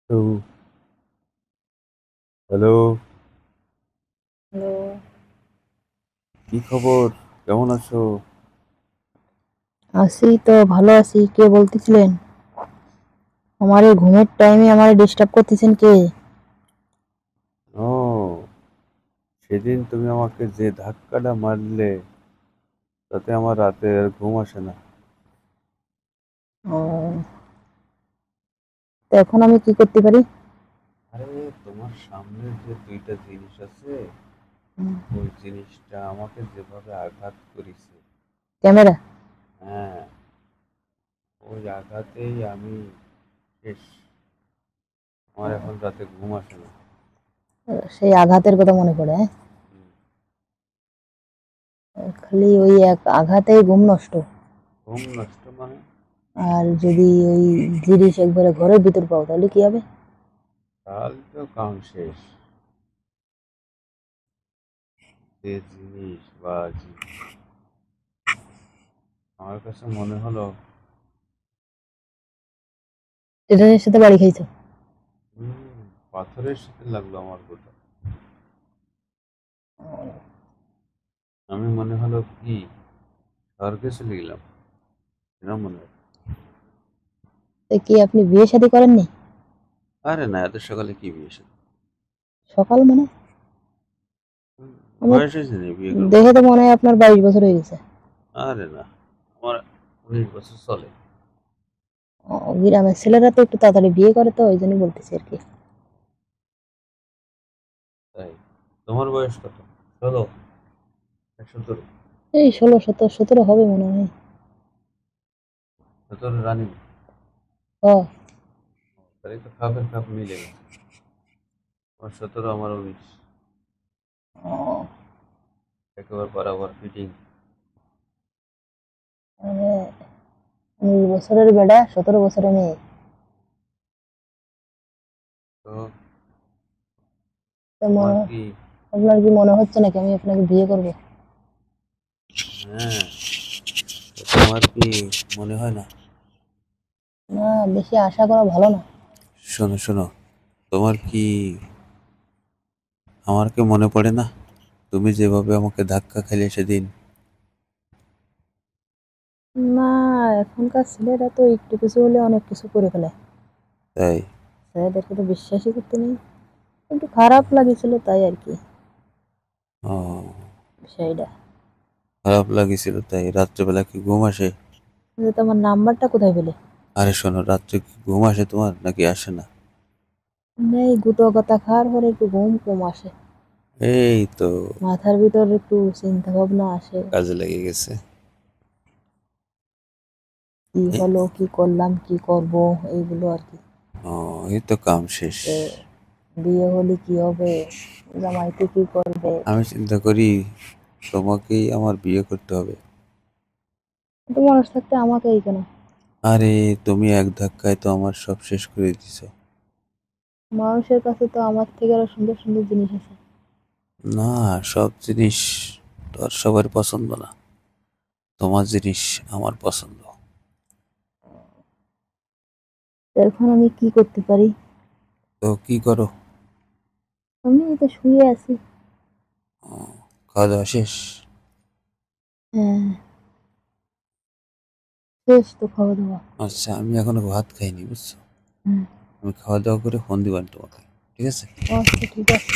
Hello, hello, hello. কি খবর? কেমন আছো? আছি তো, ভালো আছি। কে বলতেছিলেন? আমার এই ঘুমের টাইমে আমার ডিস্টার্ব করতেছেন কে? ও, সেদিন তুমি আমাকে যে ধাক্কাটা মারলে, তাতে আমার রাতে আর ঘুম আসে না। ও, তো এখন আমি কি করতে পারি? আরে, তোমার সামনে যে দুইটা জিনিস আছে, হুম, ওই জিনিসটা আমাকে যেভাবে আঘাত করেছে, ক্যামেরা। হ্যাঁ, ওই আঘাতেই আমি শেষ। আমার এখন রাতে ঘুম আসে না। সেই আঘাতের কথা মনে পড়ে, হ্যাঁ? হুম, খালি ওই এক আঘাতেই ঘুম নষ্ট। ঘুম নষ্ট মানে? আর যদি ওই জিনিস একবারে ঘরের ভিতর পাও তাহলে কি হবে? তাহলে তো কাম শেষ। যে জিনিস বা আমার কাছে মনে হলো এটার সাথে বাড়ি খাইছো? পাথরের সাথে লাগলো আমার গোটা। আমি মনে হলো কি স্বর্গে চলে গেলাম, এরকম মনে হলো। তো কি আপনি বিয়ে শাদী করেননি? আরে না, এত সকালে কি বিয়ে শাদী? সকাল মানে? আমার বয়স হয়েছে না বিয়ে করবো? দেখে তো মনে হয় আপনার 22 বছর হয়ে গেছে। আরে না, আমার 19 বছর চলে। গ্রামের ছেলেরা তো একটু তাড়াতাড়ি বিয়ে করে, তো ওই জন্যই বলতেছি আর কি। তাই? তোমার বয়স কত? 16 না 17? এই 16, 17 হবে মনে হয়। 17 রানিং? ও, তাহলে তো খাপের খাপ মিলে গেছে। আমার 17, আমার 19। ও, একেবারে বরাবর ফিটিং। মানে 19 বছরের বেটা, 17 বছরের মেয়ে। তো তো তোমার কি? আপনার কি মনে হচ্ছে নাকি আমি আপনাকে বিয়ে করব? হ্যাঁ, তো তোমার কি মনে হয় না? না, বেশি আশা করা ভালো না। শোনো শোনো, তোমার কি আমার কি মনে পড়ে না? তুমি যেভাবে আমাকে ধাক্কা খেলে সেদিন। না, এখনকার ছেলেরা তো একটু কিছু হলে অনেক কিছু করে ফেলে। তাই? ছেলেদেরকে তো বিশ্বাসই করতে নেই। একটু খারাপ লাগেছিল তাই আর কি, ও, বিষয়টা। খারাপ লাগেছিল তাই? রাত্রেবেলা কি ঘুম আসে? কিন্তু তোমার নাম্বারটা কোথায় পেলে? আরে শোনো, রাত্রে কি ঘুম আসে তোমার নাকি আসে না? নেই, গুতো কথা খাওয়ার পরে একটু ঘুম কম আসে। এই তো মাথার ভিতর একটু চিন্তা ভাবনা আসে। কাজে লেগে গেছে। কি এই- হলো, কি করলাম, কি করব, এইগুলো আর কি। ও, এই তো কাম শেষ। যে বিয়ে হলে কি হবে, জামাইতে কি করবে। আমি চিন্তা করি তোমাকেই আমার বিয়ে করতে হবে। এত মানুষ থাকতে আমাকে এই কেন? আরে, তুমি এক ধাক্কায় তো আমার সব শেষ করে দিছো। মানুষের কাছে তো আমার থেকে আরো সুন্দর সুন্দর জিনিস আছে। না, সব জিনিস তো আর সবার পছন্দ না। তোমার জিনিস আমার পছন্দ। তো এখন আমি কি করতে পারি? তো কি করো? আমি এই তো শুয়ে আছি। ও, খাওয়া দাওয়া শেষ? হ্যাঁ, শেষ তো খাওয়া দাওয়া। আচ্ছা, আমি এখনো ভাত খাইনি বুঝছো। হুম। আমি খাওয়া দাওয়া করে ফোন দিবেন তোমাকে, ঠিক আছে? আচ্ছা, ঠিক আছে।